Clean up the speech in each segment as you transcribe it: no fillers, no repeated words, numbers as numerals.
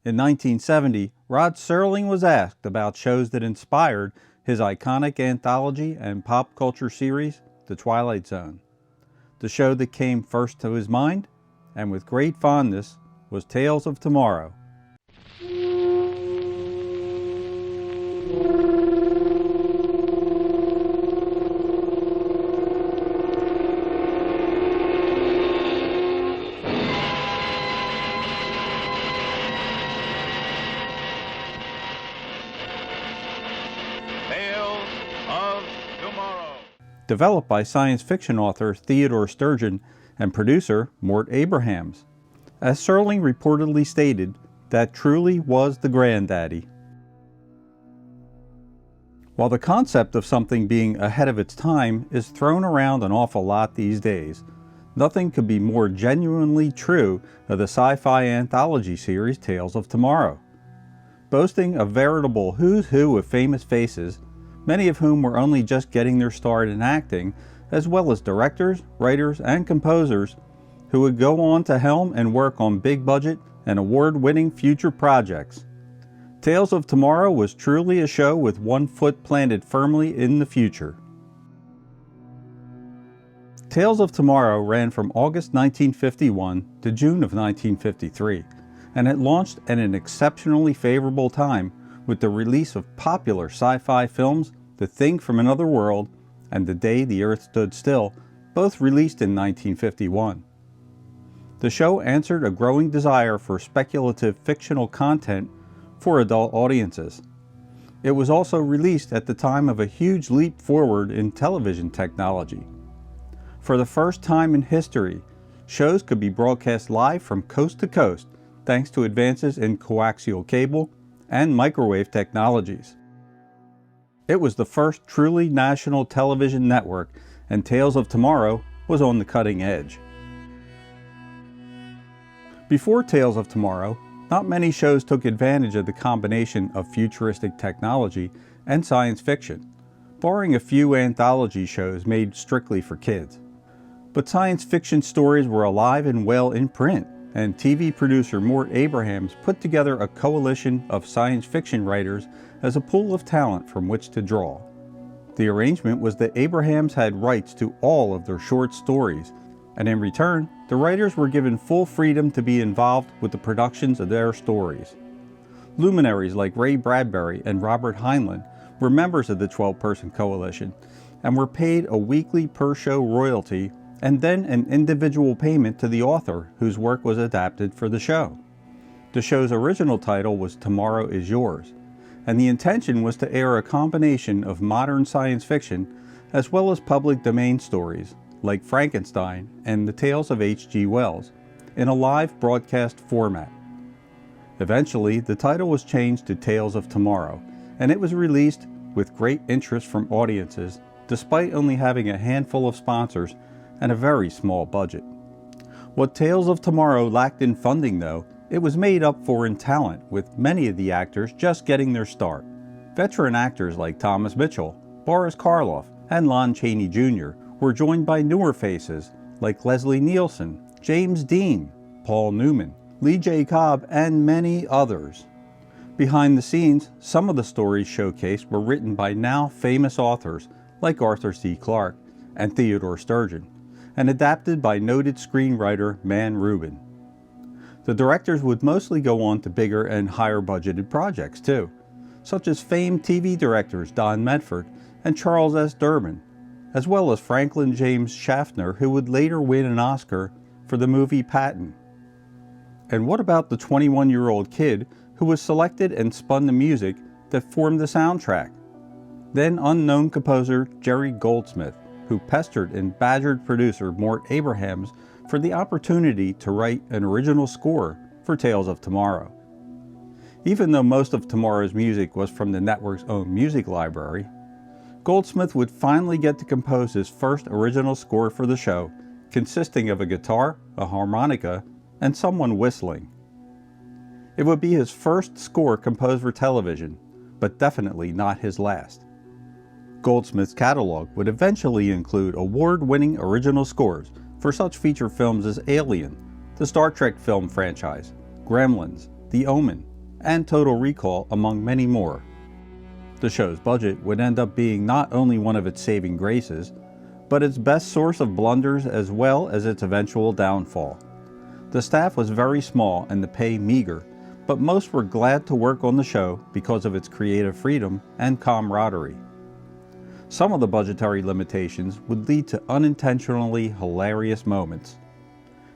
In 1970, Rod Serling was asked about shows that inspired his iconic anthology and pop culture series, The Twilight Zone. The show that came first to his mind, and with great fondness, was Tales of Tomorrow. Developed by science fiction author Theodore Sturgeon and producer Mort Abrahams. As Serling reportedly stated, that truly was the granddaddy. While the concept of something being ahead of its time is thrown around an awful lot these days, nothing could be more genuinely true of the sci-fi anthology series Tales of Tomorrow. Boasting a veritable who's who of famous faces, many of whom were only just getting their start in acting, as well as directors, writers, and composers who would go on to helm and work on big-budget and award-winning future projects. Tales of Tomorrow was truly a show with one foot planted firmly in the future. Tales of Tomorrow ran from August 1951 to June of 1953, and it launched at an exceptionally favorable time with the release of popular sci-fi films The Thing from Another World and The Day the Earth Stood Still, both released in 1951. The show answered a growing desire for speculative fictional content for adult audiences. It was also released at the time of a huge leap forward in television technology. For the first time in history, shows could be broadcast live from coast to coast thanks to advances in coaxial cable and microwave technologies. It was the first truly national television network, and Tales of Tomorrow was on the cutting edge. Before Tales of Tomorrow, not many shows took advantage of the combination of futuristic technology and science fiction, barring a few anthology shows made strictly for kids. But science fiction stories were alive and well in print, and TV producer Mort Abrahams put together a coalition of science fiction writers as a pool of talent from which to draw. The arrangement was that Abrahams had rights to all of their short stories, and in return, the writers were given full freedom to be involved with the productions of their stories. Luminaries like Ray Bradbury and Robert Heinlein were members of the 12-person coalition and were paid a weekly per-show royalty and then an individual payment to the author whose work was adapted for the show. The show's original title was Tomorrow Is Yours, and the intention was to air a combination of modern science fiction as well as public domain stories like Frankenstein and the Tales of H.G. Wells in a live broadcast format. Eventually, the title was changed to Tales of Tomorrow, and it was released with great interest from audiences despite only having a handful of sponsors and a very small budget. What Tales of Tomorrow lacked in funding, though, it was made up for in talent, with many of the actors just getting their start. Veteran actors like Thomas Mitchell, Boris Karloff, and Lon Chaney Jr. were joined by newer faces like Leslie Nielsen, James Dean, Paul Newman, Lee J. Cobb, and many others. Behind the scenes, some of the stories showcased were written by now famous authors like Arthur C. Clarke and Theodore Sturgeon, and adapted by noted screenwriter Man Rubin. The directors would mostly go on to bigger and higher budgeted projects too, such as famed TV directors Don Medford and Charles S. Durbin, as well as Franklin James Schaffner, who would later win an Oscar for the movie Patton. And what about the 21-year-old kid who was selected and spun the music that formed the soundtrack? Then unknown composer Jerry Goldsmith, who pestered and badgered producer Mort Abrahams for the opportunity to write an original score for Tales of Tomorrow. Even though most of Tomorrow's music was from the network's own music library, Goldsmith would finally get to compose his first original score for the show, consisting of a guitar, a harmonica, and someone whistling. It would be his first score composed for television, but definitely not his last. Goldsmith's catalog would eventually include award-winning original scores for such feature films as Alien, the Star Trek film franchise, Gremlins, The Omen, and Total Recall, among many more. The show's budget would end up being not only one of its saving graces, but its best source of blunders as well as its eventual downfall. The staff was very small and the pay meager, but most were glad to work on the show because of its creative freedom and camaraderie. Some of the budgetary limitations would lead to unintentionally hilarious moments.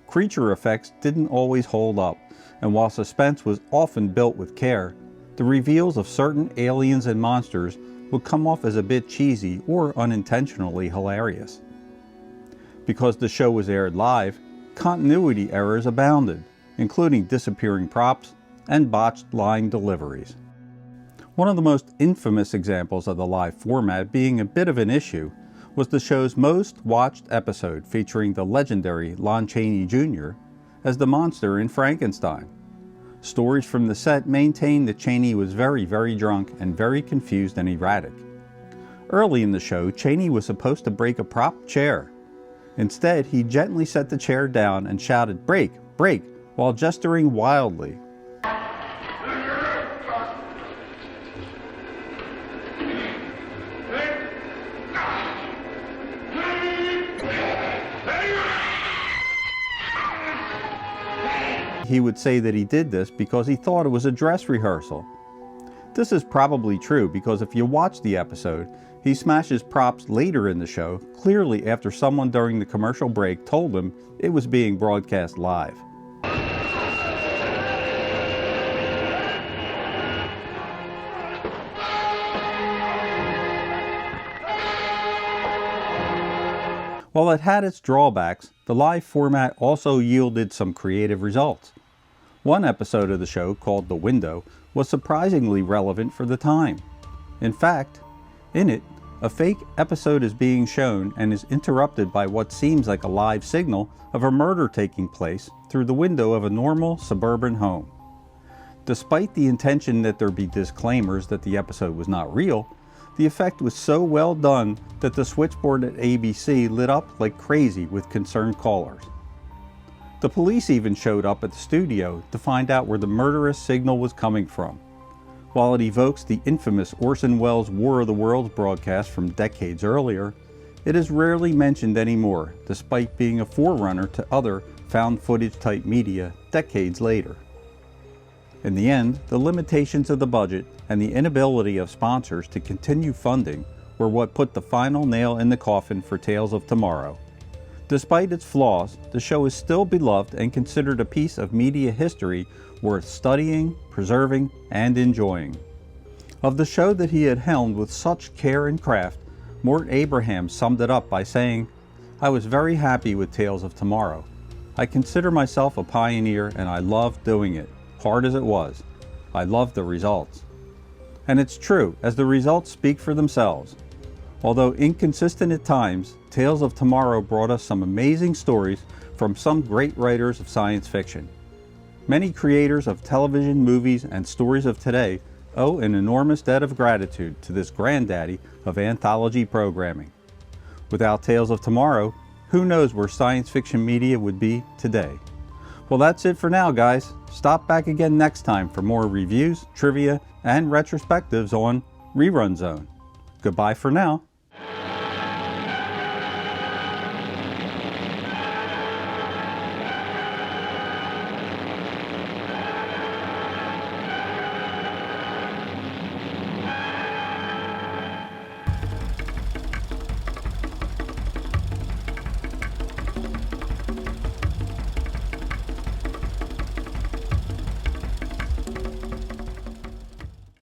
Creature effects didn't always hold up, and while suspense was often built with care, the reveals of certain aliens and monsters would come off as a bit cheesy or unintentionally hilarious. Because the show was aired live, continuity errors abounded, including disappearing props and botched line deliveries. One of the most infamous examples of the live format being a bit of an issue was the show's most watched episode featuring the legendary Lon Chaney Jr. as the monster in Frankenstein. Stories from the set maintain that Chaney was very drunk and very confused and erratic. Early in the show, Chaney was supposed to break a prop chair. Instead, he gently set the chair down and shouted, "Break, break," while gesturing wildly. He would say that he did this because he thought it was a dress rehearsal. This is probably true because if you watch the episode, he smashes props later in the show, clearly after someone during the commercial break told him it was being broadcast live. While it had its drawbacks, the live format also yielded some creative results. One episode of the show, called The Window, was surprisingly relevant for the time. In fact, in it, a fake episode is being shown and is interrupted by what seems like a live signal of a murder taking place through the window of a normal suburban home. Despite the intention that there be disclaimers that the episode was not real, the effect was so well done that the switchboard at ABC lit up like crazy with concerned callers. The police even showed up at the studio to find out where the murderous signal was coming from. While it evokes the infamous Orson Welles' War of the Worlds broadcast from decades earlier, it is rarely mentioned anymore, despite being a forerunner to other found footage type media decades later. In the end, the limitations of the budget and the inability of sponsors to continue funding were what put the final nail in the coffin for Tales of Tomorrow. Despite its flaws, the show is still beloved and considered a piece of media history worth studying, preserving, and enjoying. Of the show that he had helmed with such care and craft, Mort Abraham summed it up by saying, "I was very happy with Tales of Tomorrow. I consider myself a pioneer and I loved doing it, hard as it was. I loved the results." And it's true, as the results speak for themselves. Although inconsistent at times, Tales of Tomorrow brought us some amazing stories from some great writers of science fiction. Many creators of television, movies, and stories of today owe an enormous debt of gratitude to this granddaddy of anthology programming. Without Tales of Tomorrow, who knows where science fiction media would be today. Well, that's it for now, guys. Stop back again next time for more reviews, trivia, and retrospectives on Rerun Zone. Goodbye for now.